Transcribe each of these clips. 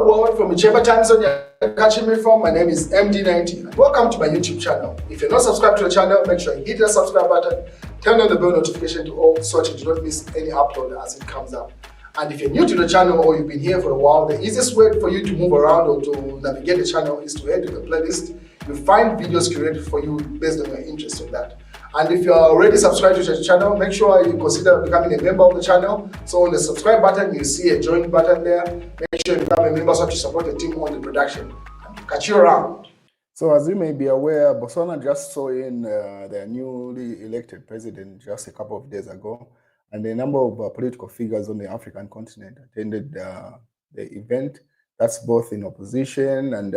Hello world, from whichever time zone you're catching me from, my name is MD90 and welcome to my YouTube channel. If you're not subscribed to the channel, make sure you hit the subscribe button, turn on the bell notification to all so that you do not miss any upload as it comes up. And if you're new to the channel or you've been here for a while, the easiest way for you to move around or to navigate the channel is to head to the playlist. You'll find videos curated for you based on your interest in that. And if you're already subscribed to the channel, make sure you consider becoming a member of the channel. So on the subscribe button, you see a join button there. Make sure you become a member so that you support the team on the production. And we'll catch you around. So as you may be aware, Botswana just saw in their newly elected president just a couple of days ago. And a number of political figures on the African continent attended the event. That's both in opposition and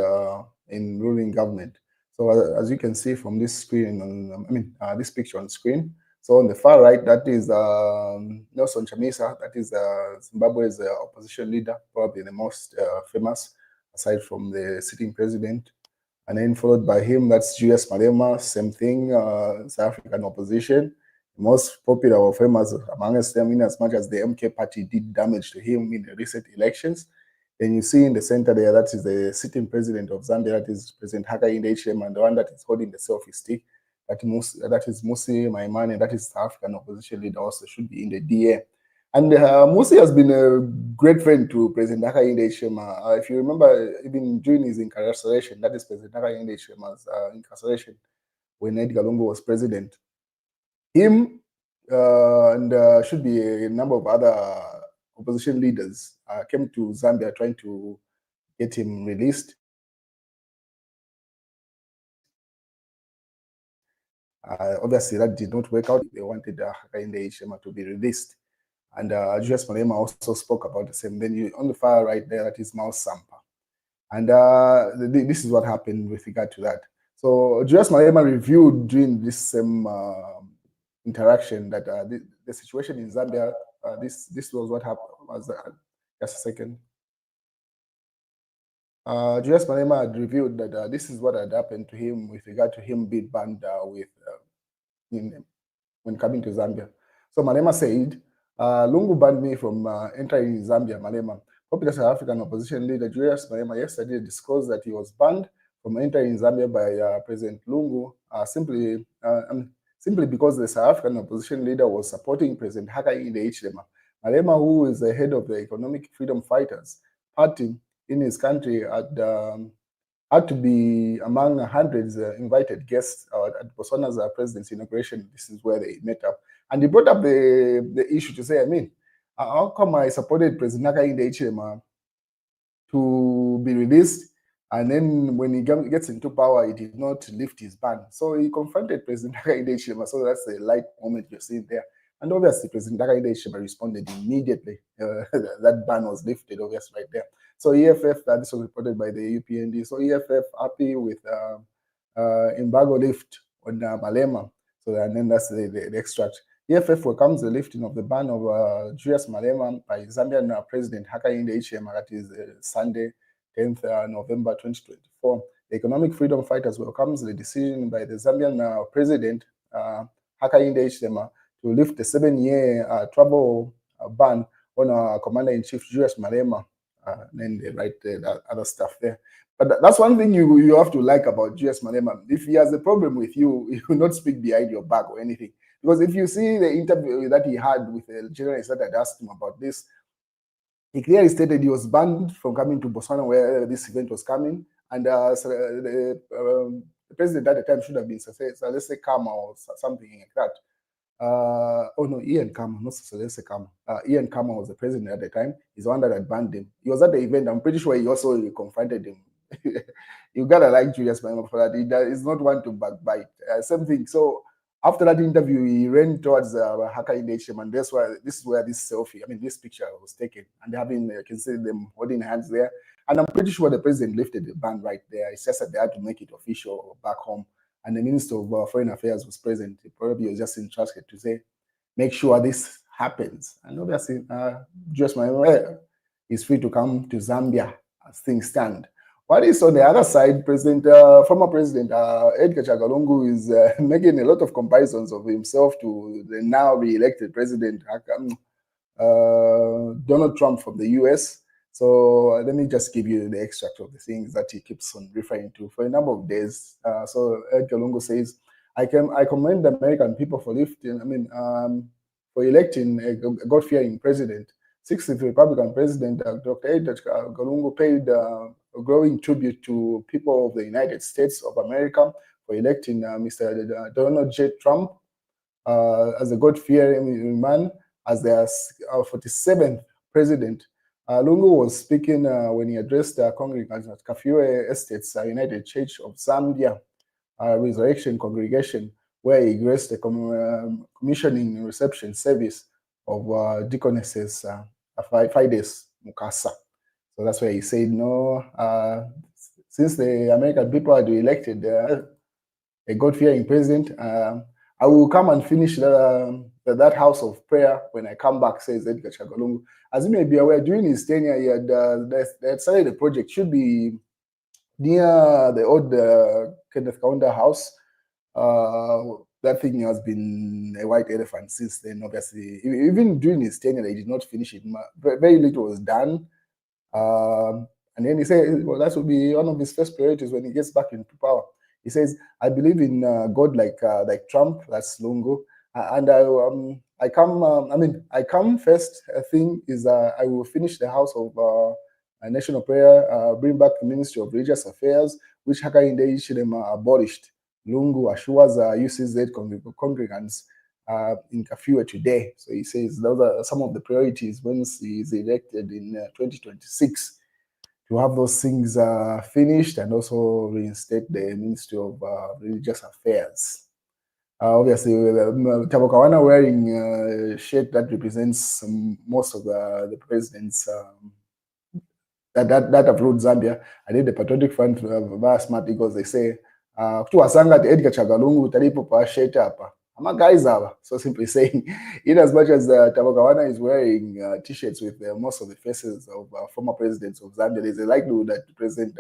in ruling government. So as you can see from this screen, this picture on screen. So on the far right, that is Nelson Chamisa. That is Zimbabwe's opposition leader, probably the most famous, aside from the sitting president. And then followed by him, that's Julius Malema, same thing, South African opposition. Most popular or famous amongst them, in as much as the MK party did damage to him in the recent elections. Then you see in the center there, that is the sitting president of Zambia, that is President Hakainde, Hichilema, and the one that is holding the selfie stick, that is Musi Maimane, that is South African opposition leader, also should be in the DA. And Musi has been a great friend to President Hakainde Hichilema. If you remember, even during his incarceration, that is President Hakainde Hichilema's incarceration, when Edgar Lungu was president, him and should be a number of other opposition leaders came to Zambia trying to get him released. Obviously, that did not work out. They wanted Hakainde Hichilema to be released. And Julius Malema also spoke about the same. Then on the far right there, that is Mao Sampa. And this is what happened with regard to that. So Julius Malema reviewed during this same interaction that the situation in Zambia, this was what happened. Just a second. Julius Malema had revealed that this is what had happened to him with regard to him being banned when coming to Zambia. So Malema said, Lungu banned me from entering Zambia. Malema, popular South African opposition leader Julius Malema, yesterday disclosed that he was banned from entering Zambia by President Lungu simply because the South African opposition leader was supporting President Hakainde Hichilema. Malema, who is the head of the Economic Freedom Fighters party in his country, had to be among hundreds invited guests at Botswana's president's inauguration. This is where they met up. And he brought up the issue to say, how come I supported President Hakainde Hichilema to be released, and then when he gets into power, he did not lift his ban? So he confronted President Hakainde Hichilema. So that's the light moment you're seeing there. And obviously, President Hakainde Hichilema responded immediately. That ban was lifted, obviously, right there. So EFF, this was reported by the UPND. So EFF happy with embargo lift on Malema. So and then that's the extract. EFF welcomes the lifting of the ban of Julius Malema by Zambian President Hakainde Hichilema. That is Sunday, 10th November 2024. The Economic Freedom Fighters welcomes the decision by the Zambian President Hakainde Hichilema to lift the 7-year travel ban on Commander-in-Chief Julius Malema. Then they write the other stuff there. But that's one thing you have to like about Julius Malema. If he has a problem with you, he will not speak behind your back or anything. Because if you see the interview that he had with the journalist that had asked him about this, he clearly stated he was banned from coming to Botswana where this event was coming. And the president at the time should have been, let's say, Kama or something like that. Ian Kama, not Celeste Kama. Ian Kama was the president at the time. He's the one that had banned him. He was at the event. I'm pretty sure he also confronted him. You gotta like Julius Malema for that. He's not one to backbite. Same thing. So after that interview, he ran towards Hakainde Hichilema, and this is where this selfie, this picture was taken. And you can see them holding hands there. And I'm pretty sure the president lifted the ban right there. It's just that they had to make it official back home. And the Minister of Foreign Affairs was present. He probably was just entrusted to say, make sure this happens. And obviously, Julius Malema is free to come to Zambia as things stand. What is on the other side, former President Edgar Lungu is making a lot of comparisons of himself to the now re-elected President Donald Trump from the US. So let me just give you the extract of the things that he keeps on referring to for a number of days. So Edgar Lungu says, I commend the American people for for electing a God-fearing president. 60th Republican President Dr. Edgar Lungu paid a growing tribute to people of the United States of America for electing Mr. Donald J. Trump as a God-fearing man as their 47th president. Lungu was speaking when he addressed the congregants at Kafue Estates United Church of Zambia Resurrection Congregation, where he graced a commissioning reception service of Deaconesses Fides Mukasa. So that's why he said, no, since the American people had elected a God-fearing president, I will come and finish that house of prayer when I come back, says Edgar Lungu. As you may be aware, during his tenure, they had started a project, should be near the old Kenneth Kaunda house. That thing has been a white elephant since then, obviously. Even during his tenure, they did not finish it. Very little was done. And then he said, well, that will be one of his first priorities when he gets back into power. He says, I believe in God like Trump, that's Lungu. And I come first thing is I will finish the house of national prayer, bring back the Ministry of Religious Affairs, which Hakainde Hichilema abolished. Lungu assures UCZ congregants in Kafue today. So he says those are some of the priorities once he is elected in 2026. To have those things finished and also reinstate the Ministry of Religious Affairs. Obviously, Tabokawana wearing a shirt that represents most of the presidents that have ruled Zambia. I did the Patriotic Front via Smart Eagles. They say, "Kutuwasanga Edgar Chagalungu talipo pa shirt hapa." I'm guys are so simply saying, in as much as Tabokawana is wearing T-shirts with most of the faces of former presidents of Zambia, there's a likelihood that President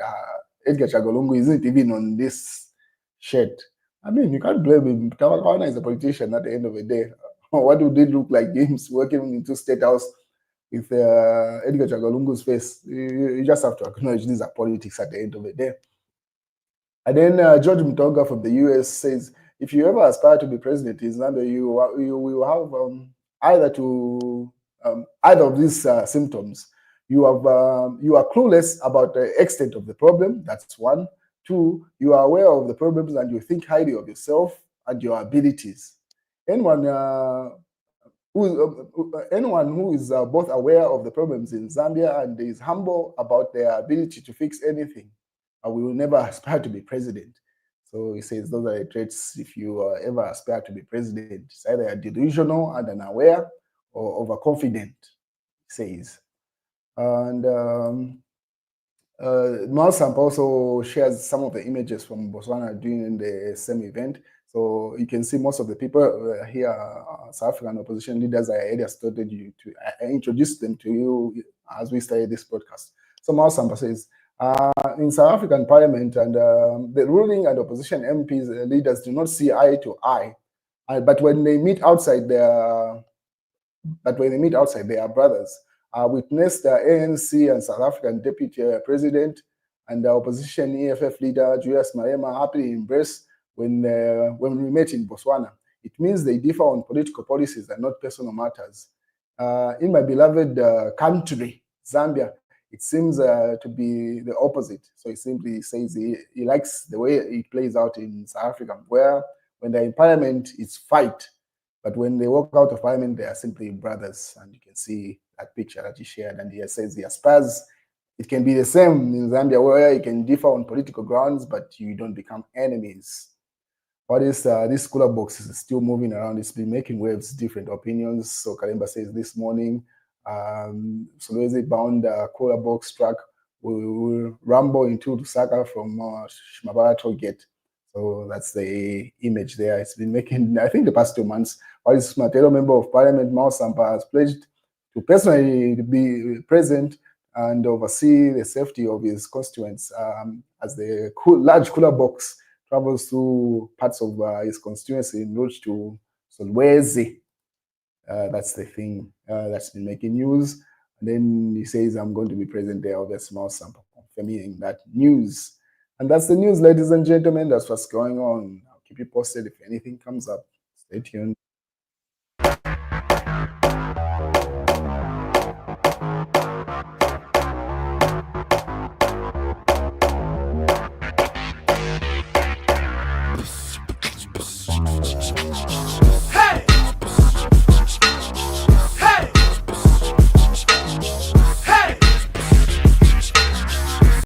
Edgar Chagalungu isn't even on this shirt. I mean, you can't blame him. Tabokawana is a politician at the end of the day. What would it look like him working into State House with Edgar Chagalungu's face? You just have to acknowledge these are politics at the end of the day. And then George Mutoga from the US says, if you ever aspire to be president in Zambia, you will have either of these symptoms. You are clueless about the extent of the problem. That's one. Two, you are aware of the problems and you think highly of yourself and your abilities. Anyone who is both aware of the problems in Zambia and is humble about their ability to fix anything will never aspire to be president. So he says those are the traits if you ever aspire to be president. It's either delusional and unaware or overconfident, he says. And Malsamp also shares some of the images from Botswana during the same event. So you can see most of the people here, South African opposition leaders, I already started you to introduce them to you as we started this podcast. So Malsamp says, in South African Parliament and the ruling and opposition MPs leaders do not see eye to eye, but when they meet outside, they are brothers. Witnessed the ANC and South African Deputy President and the opposition EFF leader Julius Malema happily embrace when we met in Botswana. It means they differ on political policies and not personal matters. In my beloved country, Zambia, it seems to be the opposite. So he simply says he likes the way it plays out in South Africa, where when they're in parliament, it's fight. But when they walk out of parliament, they are simply brothers. And you can see that picture that he shared. And he says he aspires. It can be the same in Zambia, where you can differ on political grounds, but you don't become enemies. What is this cooler box is still moving around. It's been making waves, different opinions. So Kalemba says this morning, Solwezi bound cooler box truck will rumble into Lusaka from Shimabara toll gate. So that's the image there. It's been making, I think, the past 2 months. While this Matero member of Parliament, Malsampa, has pledged to personally be present and oversee the safety of his constituents as the large cooler box travels through parts of his constituency en route to Solwezi. That's the thing that's been making news. And then he says, I'm going to be present there with a small sample, confirming that news. And that's the news, ladies and gentlemen. That's what's going on. I'll keep you posted if anything comes up. Stay tuned.